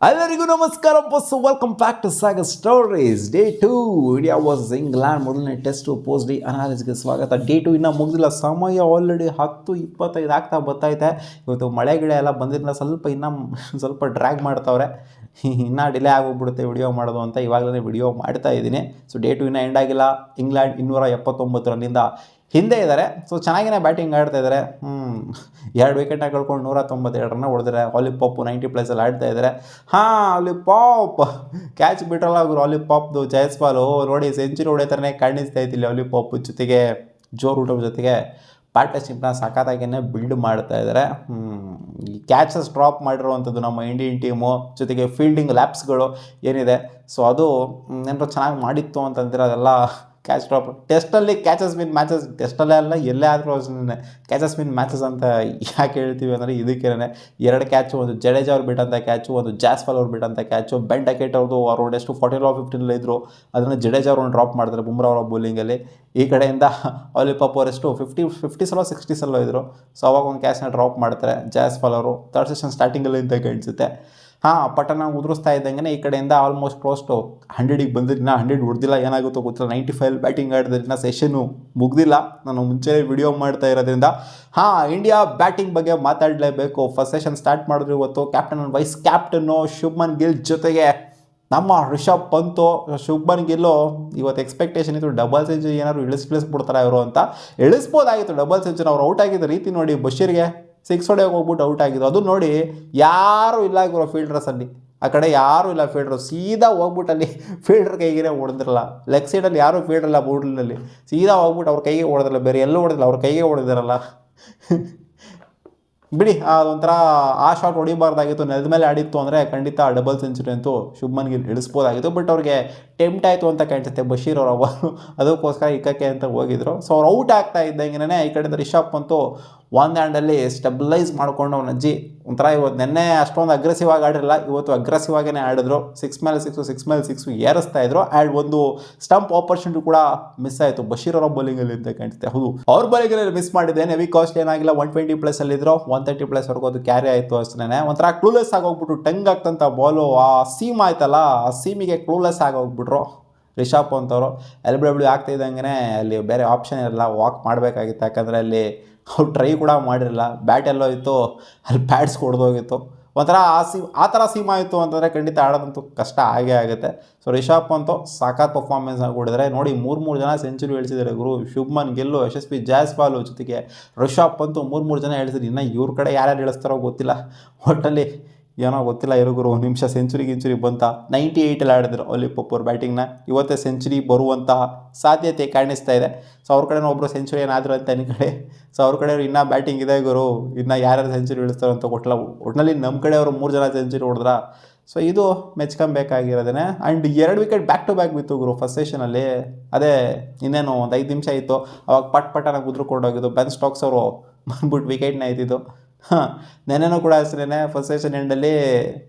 ಎಲ್ಲರಿಗೂ ನಮಸ್ಕಾರ boss welcome back to Sagar stories. Day 2 India vs England ಮೊದಲನೇ ಟೆಸ್ಟ್ ಪೋಸ್ಟ್ ಡಿ ಅನಾಲಿಸ್ಗೆ ಸ್ವಾಗತ. ಡೇ 2 ಇನ್ನೂ ಮುಗಿದಿಲ್ಲ, ಸಮಯ ಆಲ್ರೆಡಿ 10:25 ಆಗ್ತಾ ಬರ್ತೈತೆ. ಇವತ್ತು ಮಳೆ ಗಿಡ ಎಲ್ಲ ಬಂದಿರಲಿಲ್ಲ, ಸ್ವಲ್ಪ ಡ್ರ್ಯಾಗ್ ಮಾಡ್ತಾವ್ರೆ. ಇನ್ನೂ ಡಿಲೇ ಆಗೋಗ್ಬಿಡುತ್ತೆ ವಿಡಿಯೋ ಮಾಡೋದು ಅಂತ ಇವಾಗಲೇ ವಿಡಿಯೋ ಮಾಡ್ತಾ ಇದ್ದೀನಿ. ಸೊ ಡೇ 2 ಇನ್ನೂ ಎಂಡ್ ಆಗಿಲ್ಲ. ಇಂಗ್ಲೆಂಡ್ 279 ರನ್ನಿಂದ ಹಿಂದೆ ಇದ್ದಾರೆ. ಸೊ ಚೆನ್ನಾಗಿನೇ ಬ್ಯಾಟಿಂಗ್ ಆಡ್ತಾ ಇದ್ದಾರೆ. 2 ವಿಕೆಟ್ನ ಕಳ್ಕೊಂಡು 192 ರನ್ನ ಹೊಡೆದಿದ್ದಾರೆ. ಆಲಿಪಾಪ್ 90+ ಆಡ್ತಾ ಇದ್ದಾರೆ. ಆಲಿಪಾಪ್ ಕ್ಯಾಚ್ ಬಿಟ್ರಲ್ಲ ಅವರು. ಆಲಿಪಾಪ್ದು ಜಯಸ್ವಾಲು ನೋಡಿ ಸೆಂಚುರಿ ಹೊಡೆತರನೇ ಕಾಣಿಸ್ತಾ ಇತ್ತು ಇಲ್ಲಿ. ಆಲಿಪಾಪ್ ಜೊತೆಗೆ ಜೋ ರೂಟ್ ಜೊತೆಗೆ ಪಾರ್ಟ್ನರ್ಶಿಪ್ನ ಸಖತ್ತಾಗಿಯೇ ಬಿಲ್ಡ್ ಮಾಡ್ತಾ ಇದ್ದಾರೆ. ಈ ಕ್ಯಾಚಸ್ ಡ್ರಾಪ್ ಮಾಡಿರುವಂಥದ್ದು ನಮ್ಮ ಇಂಡಿಯನ್ ಟೀಮು, ಜೊತೆಗೆ ಫೀಲ್ಡಿಂಗ್ ಲ್ಯಾಪ್ಸ್ಗಳು ಏನಿದೆ, ಸೊ ಅದು ಏನಾದ್ರು ಚೆನ್ನಾಗಿ ಮಾಡಿತ್ತು ಅಂತಂದರೆ ಅದೆಲ್ಲ ಕ್ಯಾಚ್ ಡ್ರಾಪ್. ಟೆಸ್ಟಲ್ಲಿ ಕ್ಯಾಚಸ್ ವಿನ್ ಮ್ಯಾಚಸ್, ಟೆಸ್ಟಲ್ಲೇ ಅಲ್ಲ ಎಲ್ಲೇ ಆದರೂ ಅಷ್ಟೇ ಕ್ಯಾಚಸ್ ವಿನ್ ಮ್ಯಾಚಸ್ ಅಂತ ಯಾಕೆ ಹೇಳ್ತೀವಿ ಅಂದರೆ ಇದಕ್ಕೇ. 2 ಕ್ಯಾಚು, ಒಂದು ಜಡೇಜಾ ಅವ್ರು ಬಿಟ್ಟಂಥ ಕ್ಯಾಚು, ಒಂದು ಜಾಸ್ವಾಲ್ ಅವ್ರು ಬಿಟ್ಟಂಥ ಕ್ಯಾಚು. ಬೆನ್ ಡಕೆಟ್ ಅವ್ರು ಎಷ್ಟು 14 ಇದ್ದರು, ಅದನ್ನು ಜಡೇಜಾ ಅವ್ರನ್ನ ಡ್ರಾಪ್ ಮಾಡ್ತಾರೆ ಬುಮ್ರಾ ಅವರ ಬೌಲಿಂಗಲ್ಲಿ. ಈ ಕಡೆಯಿಂದ ಆಲಿಪಾಪ್ ಅವರೆಷ್ಟು 50 ಸಲ 60 ಸಲ ಇದ್ದರು. ಸೊ ಅವಾಗ ಒಂದು ಕ್ಯಾಚ್ನ ಡ್ರಾಪ್ ಮಾಡ್ತಾರೆ ಜಾಸ್ವಾಲ್ ಅವರು. ಥರ್ಡ್ ಸೆಷನ್ ಸ್ಟಾರ್ಟಿಂಗಲ್ಲಿ ಅಂತ ಕಾಣಿಸುತ್ತೆ. ಪಟನ ಉದುರಿಸ್ತಾ ಇದ್ದಂಗೆ ಈ ಕಡೆಯಿಂದ ಆಲ್ಮೋಸ್ಟ್ ಕ್ಲೋಸ್ ಟು 100ಗೆ ಬಂದಿದ್ದು. 100 ಹೊಡೆದಿಲ್ಲ, ಏನಾಗುತ್ತೋ ಗೊತ್ತಿಲ್ಲ. 95 ಬ್ಯಾಟಿಂಗ್ ಆಡಿದ್ರಿಂದ ಸೆಷನ್ನು ಮುಗ್ದಿಲ್ಲ. ನಾನು ಮುಂಚೆನೇ ವಿಡಿಯೋ ಮಾಡ್ತಾ ಇರೋದ್ರಿಂದ ಇಂಡಿಯಾ ಬ್ಯಾಟಿಂಗ್ ಬಗ್ಗೆ ಮಾತಾಡಲೇಬೇಕು. ಫಸ್ಟ್ ಸೆಷನ್ ಸ್ಟಾರ್ಟ್ ಮಾಡಿದ್ರು ಇವತ್ತು. Captain and wise captain Shubman Gill ಜೊತೆಗೆ ನಮ್ಮ ರಿಷಬ್ ಪಂತು. ಶುಭ್ಮನ್ ಗಿಲ್ಲು ಇವತ್ತು ಎಕ್ಸ್ಪೆಕ್ಟೇಷನ್ ಇತ್ತು ಡಬಲ್ ಸೆಂಚುರಿ ಏನಾದ್ರು ಇಳಿಸ್ಬಿಡ್ತಾರೆ ಅವರು ಅಂತ. ಇಳಿಸ್ಬೋದಾಗಿತ್ತು ಡಬಲ್ ಸೆಂಚುರಿ. ಅವ್ರು ಔಟ್ ಆಗಿದ್ದ ರೀತಿ ನೋಡಿ, ಬಶೀರ್ಗೆ 6 ಹೊಡೆಯೋಕೆ ಹೋಗ್ಬಿಟ್ಟು ಔಟ್ ಆಗಿದ್ದು. ಅದು ನೋಡಿ ಯಾರೂ ಇಲ್ಲ ಇವರು ಫೀಲ್ಡರ್ಸಲ್ಲಿ. ಆ ಕಡೆ ಯಾರೂ ಇಲ್ಲ ಫೀಲ್ಡ್ರು. ಸೀದಾ ಹೋಗ್ಬಿಟ್ಟು ಅಲ್ಲಿ ಫೀಲ್ಡರ್ ಕೈಗೆ ಹೊಡೆದಿರಲ್ಲ. ಲೆಗ್ ಸೈಡಲ್ಲಿ ಯಾರೂ ಫೀಲ್ಡ್ರಲ್ಲ ಬೌಲ್ಡ್ರಲ್ಲಿ. ಸೀದಾ ಹೋಗ್ಬಿಟ್ಟು ಅವ್ರ ಕೈಗೆ ಹೊಡೆದಿಲ್ಲ, ಬೇರೆ ಎಲ್ಲೂ ಹೊಡೆದಿಲ್ಲ, ಅವ್ರ ಕೈಗೆ ಹೊಡೆದಿರಲ್ಲ. ಬಿಡಿ, ಅದೊಂಥರ ಆ ಶಾಟ್ ಹೊಡಿಬಾರ್ದಾಗಿತ್ತು. ನೆಲದ ಮೇಲೆ ಆಡಿತ್ತು ಅಂದರೆ ಖಂಡಿತ ಡಬಲ್ ಸೆಂಚುರಿ ಅಂತೂ ಶುಭ್ಮನ್ ಗಿಲ್ ಇಳಿಸ್ಬೋದಾಗಿತ್ತು. ಬಟ್ ಅವ್ರಿಗೆ ಟೆಂಪ್ಟ್ ಆಯಿತು ಅಂತ ಕಾಣಿಸುತ್ತೆ ಬಶೀರ್ ಅವರು. ಅದಕ್ಕೋಸ್ಕರ ಇಕ್ಕಕ್ಕೆ ಅಂತ ಹೋಗಿದ್ರು. ಸೊ ಅವ್ರು ಔಟ್ ಆಗ್ತಾ ಇದ್ದಂಗೆ ಈ ಕಡೆಯಿಂದ ರಿಷಬ್ ಅಂತೂ ಒಂದು ಹ್ಯಾಂಡಲ್ಲಿ ಸ್ಟೆಬಿಲೈಸ್ ಮಾಡ್ಕೊಂಡು ಅವ್ನ ಅಜ್ಜಿ ಒಂಥರ ಇವತ್ತು ನೆನ್ನೆ ಅಷ್ಟೊಂದು ಅಗ್ರೆಸಿವ್ ಆಗಿ ಆಡಿರಲ್ಲ, ಇವತ್ತು ಅಗ್ರೆಸಿವ್ ಆಗೇ ಆಡಿದ್ರು. 6 ಮೇಲೆ 6 ಏರಿಸ್ತಾ ಇದ್ರು. ಆ್ಯಂಡ್ ಒಂದು ಸ್ಟಂಪ್ ಆಪರ್ಚುನಿಟಿ ಕೂಡ ಮಿಸ್ ಆಯಿತು ಬಶೀರ್ ಅವರ ಬೌಲಿಂಗಲ್ಲಿ ಅಂತ ಕಾಣಿಸುತ್ತೆ. ಹೌದು, ಅವ್ರ ಬೌಲಿಂಗಲ್ಲಿ ಮಿಸ್ ಮಾಡಿದ್ದೇನೆ. ಹೆವಿ ಕಾಸ್ಟ್ ಏನಾಗಿಲ್ಲ, 120+ ಅಲ್ಲಿದ್ರು. 130+ ಅದು ಕ್ಯಾರಿ ಆಯಿತು ಅಷ್ಟೇ. ಒಂಥರ ಕ್ಲೂಲೆಸ್ ಆಗೋಗ್ಬಿಟ್ಟು ಟಂಗ್ ಆಗ್ತಂಥ ಬಾಲು ಆ ಸೀಮ್ ಆಯ್ತಲ್ಲ, ಆ ಸೀಮಿಗೆ ಕ್ಲೂಲೆಸ್ ಆಗೋಗ್ಬಿಟ್ರು ರಿಷಬ್ ಪಂತ್ ಅವರು. LBW ಆಗ್ತಾ ಇದ್ದಂಗೆ ಅಲ್ಲಿ ಬೇರೆ ಆಪ್ಷನ್ ಇರಲ್ಲ, ವಾಕ್ ಮಾಡಬೇಕಾಗಿತ್ತು. ಯಾಕಂದರೆ ಅಲ್ಲಿ ಅವ್ರು ಟ್ರೈ ಕೂಡ ಮಾಡಿರಲಿಲ್ಲ. ಬ್ಯಾಟ್ ಎಲ್ಲೋ ಇತ್ತು, ಅಲ್ಲಿ ಪ್ಯಾಡ್ಸ್ ಹೊಡೆದೋಗಿತ್ತು. ಒಂಥರ ಆ ಥರ ಸೀಮ್ ಆಯಿತು ಅಂತಂದರೆ ಖಂಡಿತ ಆಡೋದಂತೂ ಕಷ್ಟ ಆಗೇ ಆಗುತ್ತೆ. ಸೊ ರಿಷಬ್ ಪಂತ್ ಸಾಕಾತ್ ಪರ್ಫಾರ್ಮೆನ್ಸ್ ಕೊಡಿದ್ರೆ ನೋಡಿ. 3 ಜನ ಸೆಂಚುರಿ ಇಳಿಸಿದ್ದಾರೆ ಗುರು. ಶುಭ್ಮನ್ ಗಿಲ್ಲು, ಯಶಸ್ವಿ ಜಾಯ್ಸ್ವಾಲ್ ಜೊತೆಗೆ ರಿಷಬ್ ಪಂತ್ 3 ಜನ ಇಳಿಸಿದ್ರು. ಇನ್ನು ಇವ್ರ ಕಡೆ ಯಾರ್ಯಾರು ಇಳಿಸ್ತಾರೋ ಗೊತ್ತಿಲ್ಲ. ಒಟ್ಟಲ್ಲಿ ಏನೋ ಗೊತ್ತಿಲ್ಲ ಇರೋಗುರು. 1 ನಿಮಿಷ ಸೆಂಚುರಿ ಬಂತ. 98 ಆಡಿದ್ರು ಆಲಿಪಾಪ್ ಅವ್ರ ಬ್ಯಾಟಿಂಗ್ನ. ಇವತ್ತೇ ಸೆಂಚುರಿ ಬರುವಂತಹ ಸಾಧ್ಯತೆ ಕಾಣಿಸ್ತಾ ಇದೆ. ಸೊ ಅವ್ರ ಕಡೆ ಒಬ್ಬರು ಸೆಂಚುರಿ ಏನಾದರೂ ಅಂತ ಕಡೆ. ಸೊ ಅವ್ರ ಕಡೆ ಇನ್ನೂ ಬ್ಯಾಟಿಂಗ್ ಇದೆ ಗುರು. ಇನ್ನು ಯಾರ್ಯಾರು ಸೆಂಚುರಿ ಇಳಿಸ್ತಾರೋ ಅಂತ ಗೊತ್ತಿಲ್ಲ. ಒಟ್ಟಿನಲ್ಲಿ ನಮ್ಮ ಕಡೆ ಅವರು 3 ಜನ ಸೆಂಚುರಿ ಹೊಡೆದ್ರ. ಸೊ ಇದು ಮೆಚ್ಕೊಬೇಕಾಗಿರೋದೇ. And 2 wicket back to back ಬಿತ್ತು ಗುರು ಫಸ್ಟ್ ಸೆಷನಲ್ಲಿ. ಅದೇ ಇನ್ನೇನು ಒಂದು 5 ನಿಮಿಷ ಇತ್ತು, ಅವಾಗ ಪಟ್ಟನ ಉದ್ರುಕೊಂಡೋಗಿದ್ದು. ಬೆನ್ ಸ್ಟೋಕ್ಸ್ ಅವರು ಬಂದ್ಬಿಟ್ಟು ವಿಕೆಟ್ನ ಎತ್ತಿದ್ದು. ನೆನ್ನೆನೂ ಕೂಡ ಅಷ್ಟೇ ಫಸ್ಟ್ ಸೆಷನ್ ಎಂಡಲ್ಲಿ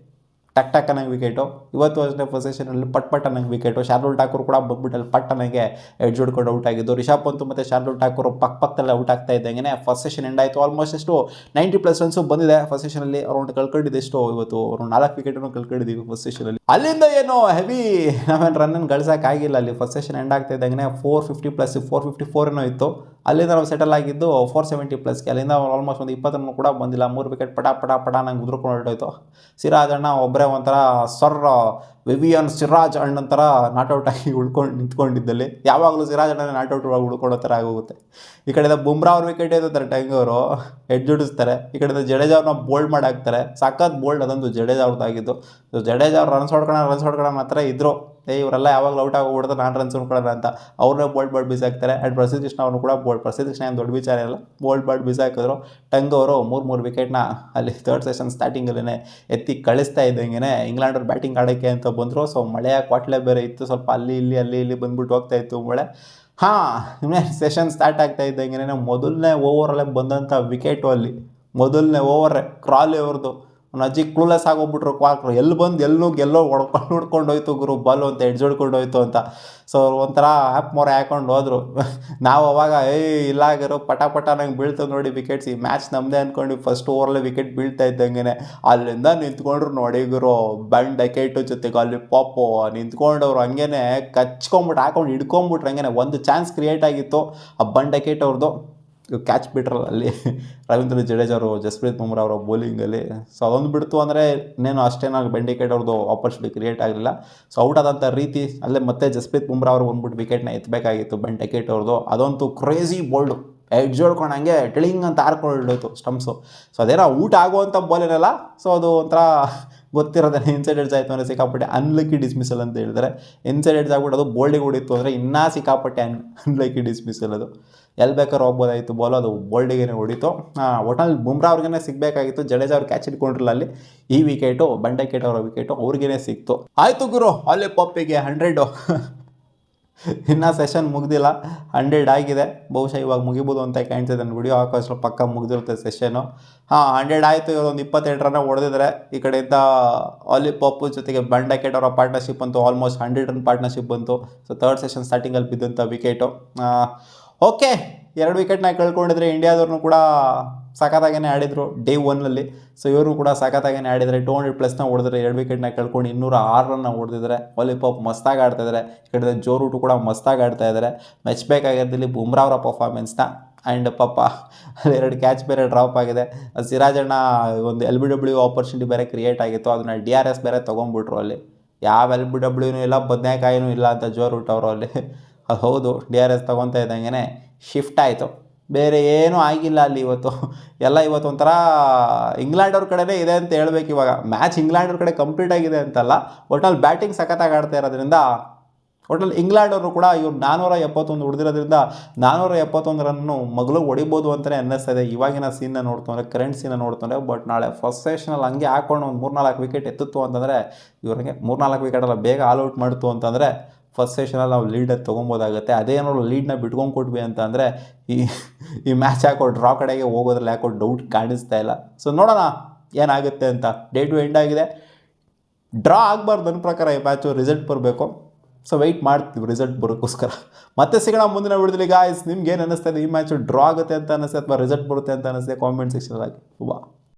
ಟಕ್ ಅನ್ನಂಗೆ ವಿಕೆಟು. ಇವತ್ತು ಅಷ್ಟೇ ಫಸ್ಟ್ ಸೆಷನಲ್ಲಿ ಪಟ್ ಅನ್ನಂಗೆ ವಿಕೆಟು. ಶಾರ್ದುಲ್ ಠಾಕೂರ್ ಕೂಡ ಬಂದ್ಬಿಟ್ಟಲ್ಲಿ ಅನ್ನಂಗೆ ಎಡ್ಜ್ ಹೊಡ್ಕೊಂಡು ಔಟ್ ಆಗಿದ್ದು. ರಿಷಬ್ ಪಂತ್ ಮತ್ತು ಶಾರ್ದುಲ್ ಠಾಕೂರ್ ಪಕ್ಕದಲ್ಲಿ ಔಟ್ ಆಗ್ತಾ ಇದ್ದಂಗೆ ಫಸ್ಟ್ ಸೆಷನ್ ಎಂಡ್ ಆಯಿತು. ಆಲ್ಮೋಸ್ಟ್ ಎಷ್ಟು 90+ ರನ್ಸು ಬಂದಿದೆ ಫಸ್ಟ್ ಸೆಷನಲ್ಲಿ. ಅವ್ರು ಕಳ್ಕೊಂಡಿದ್ದು ಎಷ್ಟು ಇವತ್ತು ಅವರು 4 ವಿಕೆಟನ್ನು ಕಳ್ಕೊಂಡಿದ್ದೀವಿ ಫಸ್ಟ್ ಸೆಷನಲ್ಲಿ. ಅಲ್ಲಿಂದ ಏನು ಹೆವಿ ನಾವೇನು ರನ್ನನ್ನು ಗಳಿಸೋಕ್ಕಾಗಿಲ್ಲ. ಅಲ್ಲಿ ಫಸ್ಟ್ ಸೆಷನ್ ಎಂಡ್ ಆಗ್ತಾ ಇದ್ದಂಗೆ 450+, 454 ಏನೋ ಇತ್ತು. ಅಲ್ಲಿಂದ ನಾವು ಸೆಟಲ್ ಆಗಿದ್ದು 470+ಗೆ. ಅಲ್ಲಿಂದ ಆಲ್ಮೋಸ್ಟ್ ಒಂದು 20 ರನ್ ಕೂಡ ಬಂದಿಲ್ಲ. 3 ವಿಕೆಟ್ ಪಟ ನಂಗೆ ಉದುರ್ಕೊಂಡು ಹೊರಟೋಯ್ತು. ಸಿರಾಜ್ ಅಣ್ಣ ಒಬ್ಬರೇ ಒಂಥರ ವಿವಿಯನ್ ಸಿರಾಜ್ ಅಣ್ಣಂತರ ನಾಟ್ಔಟ್ ಆಗಿ ನಿಂತ್ಕೊಂಡಿದ್ದಲ್ಲಿ. ಯಾವಾಗಲೂ ಸಿರಾಜ್ ಅಣ್ಣ ನಾಟ್ಔಟ್ ಉಳ್ಕೊಳ್ಳೋ ಥರ ಆಗೋಗುತ್ತೆ. ಈ ಕಡೆಯಿಂದ ಬುಮ್ರಾ ಅವ್ರ ವಿಕೆಟ್ ಇರ್ತಾರೆ, ಟಂಗ್ ಅವರು ಹೆಡ್ ಜೋಡಿಸ್ತಾರೆ. ಈ ಕಡೆಯಿಂದ ಜಡೇಜಾ ಅವ್ರನ್ನ ಬೋಲ್ಡ್ ಮಾಡಿ ಹಾಕ್ತಾರೆ. ಸಖತ್ ಬೋಲ್ಡ್ ಅದಂದು ಜಡೇಜಾ ಅವ್ರದ್ದಾಗಿದ್ದು. ಜಡೇಜಾ ಅವ್ರು ರನ್ಸ್ ಹೊಡ್ಕೊಳ್ಳೋ ಮಾತ್ರ ಇದ್ರು. ಇವರೆಲ್ಲ ಯಾವಾಗಲೂ ಔಟ್ ಆಗೋಗ್ಬಿಡ್ತಾರೆ, ನಾನು ರನ್ಸ್ ಹೊಡ್ಕೊಳ್ಳೋಣ ಅಂತ ಅವ್ರನ್ನೇ ಬೋಲ್ಡ್ ಬೀಸಾಕ್ತಾರೆ. ಆ್ಯಂಡ್ ಪ್ರಸಿದ್ಧ ಕೃಷ್ಣ ಅವ್ರನ್ನು ಕೂಡ ಪ್ರಸಿದ್ಧ ಕೃಷ್ಣ ಏನು ದೊಡ್ಡ ವಿಚಾರ ಇಲ್ಲ, ಬೋಲ್ಡ್ ಬೀಸಾಕಿದ್ರು. ಟಂಗ್ ಅವರು 3 ವಿಕೆಟ್ನ ಅಲ್ಲಿ ಥರ್ಡ್ ಸೆಷನ್ ಸ್ಟಾರ್ಟಿಂಗಲ್ಲೇ ಎತ್ತಿ ಕಳಿಸ್ತಾ ಇದ್ದಂಗೆ ಇಂಗ್ಲೆಂಡ್ ಅವ್ರು ಬ್ಯಾಟಿಂಗ್ ಆಡೋಕ್ಕೆ ಅಂತ ಬಂದರು. ಸೊ ಮಳೆಯ ಕ್ವಾಟ್ಲೆ ಬೇರೆ ಇತ್ತು, ಸ್ವಲ್ಪ ಅಲ್ಲಿ ಇಲ್ಲಿ ಬಂದ್ಬಿಟ್ಟು ಹೋಗ್ತಾ ಇತ್ತು ಮಳೆ. ಸೆಷನ್ ಸ್ಟಾರ್ಟ್ ಆಗ್ತಾ ಇದ್ದಂಗೆ ಮೊದಲನೇ ಓವರಲ್ಲೇ ಬಂದಂಥ ವಿಕೆಟು ಅಲ್ಲಿ ಮೊದಲನೇ ಓವರೇ ಕ್ರಾಲಿ ಅವ್ರದ್ದು ಅವ್ನ ಅಜ್ಜಿ ಕ್ಲೂಲೆಸ್ ಆಗೋಗ್ಬಿಟ್ರು ಕ್ವಾರ್ಕ್ರು ಎಲ್ಲಿ ಬಂದು ಎಲ್ಲೋ ಹೊಡ್ಕೊಂಡು ಹೋಯ್ತು ಗುರು ಬಾಲು ಅಂತ ಎಡ್ಜ್ ಹೊಡ್ಕೊಂಡು ಹೋಯ್ತು ಅಂತ. ಸೊ ಒಂಥರ ಆ್ಯಪ್ ಮೊರೆ ಹಾಕೊಂಡು ಹೋದರು. ನಾವು ಅವಾಗ ಇಲ್ಲಾಗಿರೋ ಪಟ ನಂಗೆ ಬೀಳ್ತದೆ ನೋಡಿ ವಿಕೆಟ್ಸ್, ಈ ಮ್ಯಾಚ್ ನಮ್ಮದೇ ಅಂದ್ಕೊಂಡು ಫಸ್ಟ್ ಓವರಲ್ಲೇ ವಿಕೆಟ್ ಬೀಳ್ತಾ ಇದ್ದಂಗೆ ಅಲ್ಲಿಂದ ನಿಂತ್ಕೊಂಡ್ರು ನೋಡಿ ಗುರು ಬಂಡ್ ಡಕೇಟು ಜೊತೆಗೆ ಅಲ್ಲಿ ಪಾಪು ನಿಂತ್ಕೊಂಡವ್ರು ಹಂಗೇನೆ ಕಚ್ಕೊಂಬಿಟ್ಟು ಹಾಕೊಂಡು ಹಿಡ್ಕೊಂಬಿಟ್ರು ಹಂಗೇನೆ. ಒಂದು ಚಾನ್ಸ್ ಕ್ರಿಯೇಟ್ ಆಗಿತ್ತು ಆ ಬಂಡ್ ಡಕೇಟ್ ಅವ್ರದ್ದು, ಕ್ಯಾಚ್ ಬಿಟ್ರಲ್ಲ ಅಲ್ಲಿ ರವೀಂದ್ರ ಜಡೇಜಾ ಅವರು ಜಸ್ಪ್ರೀತ್ ಬುಮ್ರಾ ಅವರ ಬೌಲಿಂಗಲ್ಲಿ. ಸೊ ಅದೊಂದು ಬಿಡ್ತು ಅಂದರೆ ಇನ್ನೇನು ಅಷ್ಟೇನಾಗಿ ಬೆಂಡಿಕೇಟ್ ಅವ್ರದ್ದು ಆಪರ್ಚುನಿಟಿ ಕ್ರಿಯೇಟ್ ಆಗಲಿಲ್ಲ. ಸೊ ಔಟ್ ಆದಂಥ ರೀತಿ ಅಲ್ಲೇ ಮತ್ತೆ ಜಸ್ಪ್ರೀತ್ ಬುಮ್ರಾ ಅವರು ಬಂದ್ಬಿಟ್ಟು ವಿಕೆಟ್ನ ಎತ್ತಬೇಕಾಗಿತ್ತು ಬೆಂಡಿಕೇಟ್ ಅವ್ರದ್ದು. ಅದಂತೂ ಕ್ರೇಜಿ ಬೋಲ್ಡು, ಎಡ್ಜ್ ಹೊಡ್ಕೊಂಡು ಹಂಗೆ ಟಿಳಿಂಗ್ ಅಂತ ಹಾರ್ಕೊಂಡೋಯ್ತು ಸ್ಟಂಪ್ಸು. ಸೊ ಅದೇನೋ ಔಟ್ ಆಗುವಂಥ ಬಾಲ್ ಏನಲ್ಲ, ಸೊ ಅದು ಒಂಥರ ಗೊತ್ತಿರೋದೇನೆ ಇನ್ಸೈಡೆಡ್ಸ್ ಆಯಿತು ಅಂದರೆ ಸಿಕ್ಕಾಪಟ್ಟೆ ಅನ್ಲಕ್ಕಿ ಡಿಸ್ಮಿಸಲ್ ಅಂತ ಹೇಳಿದರೆ. ಇನ್ಸೈಡೆಡ್ಸ್ ಆಗ್ಬಿಟ್ಟು ಅದು ಬೋಲ್ಡಿಗೆ ಹೊಡಿತು ಅಂದರೆ ಇನ್ನೂ ಸಿಕ್ಕಾಪಟ್ಟೆ ಅನ್ಲಕ್ಕಿ ಡಿಸ್ಮಿಸಲ್. ಅದು ಎಲ್ಲಿ ಬೇಕಾದ್ರೂ ಹೋಗ್ಬೋದಾಯಿತು ಬಾಲ್, ಅದು ಬೋಲ್ಡಿಗೆ ಹೊಡಿತು. ಒಟ್ನಲ್ಲಿ ಬುಮ್ರಾ ಅವ್ರಿಗೇ ಸಿಗಬೇಕಾಗಿತ್ತು, ಜಡೇಜಾ ಅವ್ರು ಕ್ಯಾಚ್ ಇಟ್ಕೊಂಡಿರಲ್ಲ ಅಲ್ಲಿ. ಈ ವಿಕೆಟು ಬಂಡೇಕೇಟ್ ಅವರ ವಿಕೆಟು ಅವ್ರಿಗೇ ಸಿಕ್ತು. ಆಯಿತು ಗುರು ಅಲ್ಲಿ ಪಪ್ಪಿಗೆ 100. ಇನ್ನೂ ಸೆಷನ್ ಮುಗ್ದಿಲ್ಲ, 100 ಆಗಿದೆ. ಬಹುಶಃ ಇವಾಗ ಮುಗಿಬೋದು ಅಂತ ಕಾಣಿಸ್ತದೆ. ನನ್ನ ವಿಡಿಯೋ ಹಾಕೋಷ್ಟು ಪಕ್ಕ ಮುಗಿದಿರುತ್ತೆ ಸೆಷನು. 100 ಆಯಿತು. ಇವಾಗ ಒಂದು 27 ರನ್ ಹೊಡೆದಿದ್ದಾರೆ. ಈ ಕಡೆಯಿಂದ ಆಲಿ ಪಾಪು ಜೊತೆಗೆ ಬಂಡೇಕೇಟ್ ಅವರ ಪಾರ್ಟ್ನರ್ಶಿಪ್ ಬಂತು, ಆಲ್ಮೋಸ್ಟ್ 100 ರನ್ ಪಾರ್ಟ್ನರ್ಶಿಪ್ ಬಂತು. ಸೊ ಥರ್ಡ್ ಸೆಷನ್ ಸ್ಟಾರ್ಟಿಂಗಲ್ಲಿ ಬಿದ್ದಂಥ ವಿಕೆಟು. ಓಕೆ, 2 ವಿಕೆಟ್ನ ಕಳ್ಕೊಂಡಿದ್ರೆ ಇಂಡಿಯಾದವ್ರನ್ನೂ ಕೂಡ ಸಖತ್ತಾಗೇ ಆಡಿದರು ಡೇ 1ಅಲ್ಲಿ. ಸೊ ಇವರು ಕೂಡ ಸಖತ್ತಾಗೇ ಆಡಿದರೆ 200+ ಹೊಡೆದ್ರೆ, 2 ವಿಕೆಟ್ನ ಕಳ್ಕೊಂಡು 206 ರನ್ನ ಹೊಡೆದಿದ್ದಾರೆ. ವಾಲಿಪಾಪ್ ಮಸ್ತಾಗಿ ಆಡ್ತಾಯಿದ್ದಾರೆ. ಈ ಕಡೆ ಜೋ ರೂಟು ಕೂಡ ಮಸ್ತಾಗಿ ಆಡ್ತಾಯಿದ್ದಾರೆ. ಮೆಚ್ಚಬೇಕಾಗಿರೋದಿಲ್ಲಿ ಬುಮ್ರಾ ಅವರ ಪರ್ಫಾರ್ಮೆನ್ಸ್ನ. ಆ್ಯಂಡ್ ಪಾಪ ಅಲ್ಲಿ 2 ಕ್ಯಾಚ್ ಬೇರೆ ಡ್ರಾಪ್ ಆಗಿದೆ. ಸಿರಾಜಣ್ಣ ಒಂದು LBW ಆಪರ್ಚುನಿಟಿ ಬೇರೆ ಕ್ರಿಯೇಟ್ ಆಗಿತ್ತು, ಅದನ್ನು DRS ಬೇರೆ ತೊಗೊಂಡ್ಬಿಟ್ರು. ಅಲ್ಲಿ ಯಾವ LBWನೂ ಇಲ್ಲ, ಬದನೆಕಾಯಿನೂ ಇಲ್ಲ ಅಂತ ಜೋ ರೂಟ್ ಅವರು ಅಲ್ಲಿ. ಅದು ಹೌದು, DRS ತೊಗೊತಾ ಇದ್ದಂಗೆ ಶಿಫ್ಟ್ ಆಯಿತು. ಬೇರೆ ಏನೂ ಆಗಿಲ್ಲ ಅಲ್ಲಿ ಇವತ್ತು. ಎಲ್ಲ ಇವತ್ತು ಒಂಥರ ಇಂಗ್ಲೆಂಡ್ ಅವ್ರ ಕಡೆನೇ ಇದೆ ಅಂತ ಹೇಳ್ಬೇಕು. ಇವಾಗ ಮ್ಯಾಚ್ ಇಂಗ್ಲೆಂಡ್ ಅವ್ರ ಕಡೆ ಕಂಪ್ಲೀಟ್ ಆಗಿದೆ ಅಂತಲ್ಲ, ಒಟ್ನಲ್ಲಿ ಬ್ಯಾಟಿಂಗ್ ಸಖತ್ತಾಗಿ ಆಡ್ತಾ ಇರೋದ್ರಿಂದ ಒಟ್ನಲ್ಲಿ ಇಂಗ್ಲೆಂಡ್ ಅವರು ಕೂಡ ಇವ್ರು 471 ಹೊಡೆದಿರೋದ್ರಿಂದ 471 ರನ್ನು ಮಗಳು ಹೊಡಿಬೋದು ಅಂತಲೇ ಅನ್ನಿಸ್ತದೆ ಇವಾಗಿನ ಸೀನ್ನ ನೋಡ್ತಂದ್ರೆ, ಕರೆಂಟ್ ಸೀನ್ನ ನೋಡ್ತಂದ್ರೆ. ಬಟ್ ನಾಳೆ ಫಸ್ಟ್ ಸೆಷನಲ್ಲಿ ಹಂಗೆ ಹಾಕೊಂಡು ಒಂದು 3-4 ವಿಕೆಟ್ ಎತ್ತಿತ್ತು ಅಂತಂದರೆ, ಇವ್ರಿಗೆ 3-4 ವಿಕೆಟೆಲ್ಲ ಬೇಗ ಆಲ್ ಔಟ್ ಮಾಡ್ತು ಅಂತಂದರೆ ಫಸ್ಟ್ ಸೆಷನಲ್ಲಿ ನಾವು ಲೀಡಲ್ಲಿ ತೊಗೊಬೋದಾಗುತ್ತೆ. ಅದೇನೋ ಲೀಡ್ನ ಬಿಟ್ಕೊಂಡು ಕೊಟ್ವಿ ಅಂತ ಅಂದರೆ ಈ ಮ್ಯಾಚ್ ಯಾಕೋ ಡ್ರಾ ಕಡೆಗೆ ಹೋಗೋದ್ರಲ್ಲಿ ಯಾಕೋ ಡೌಟ್ ಕಾಣಿಸ್ತಾ ಇಲ್ಲ. ಸೊ ನೋಡೋಣ ಏನಾಗುತ್ತೆ ಅಂತ. ಡೇ 2 ಎಂಡ್ ಆಗಿದೆ. ಡ್ರಾ ಆಗಬಾರ್ದು ನನ್ನ ಪ್ರಕಾರ ಈ ಮ್ಯಾಚು, ರಿಸಲ್ಟ್ ಬರಬೇಕು. ಸೊ ವೆಯ್ಟ್ ಮಾಡ್ತೀವಿ ರಿಸಲ್ಟ್ ಬರೋಕ್ಕೋಸ್ಕರ. ಮತ್ತೆ ಸಿಗೋಣ ಮುಂದಿನ ವಿಡಿಯೋದಲ್ಲಿ ಗಾಯ್ಸ್. ನಿಮ್ಗೆ ಏನು ಅನ್ನಿಸ್ತದೆ, ಈ ಮ್ಯಾಚು ಡ್ರಾ ಆಗುತ್ತೆ ಅಂತ ಅನ್ನಿಸ್ತದೆ ಅಥವಾ ರಿಸಲ್ಟ್ ಬರುತ್ತೆ ಅಂತ ಅನ್ನಿಸ್ತದೆ, ಕಾಮೆಂಟ್ ಸೆಕ್ಷನಲ್ಲಿ ಹಾಕಿ.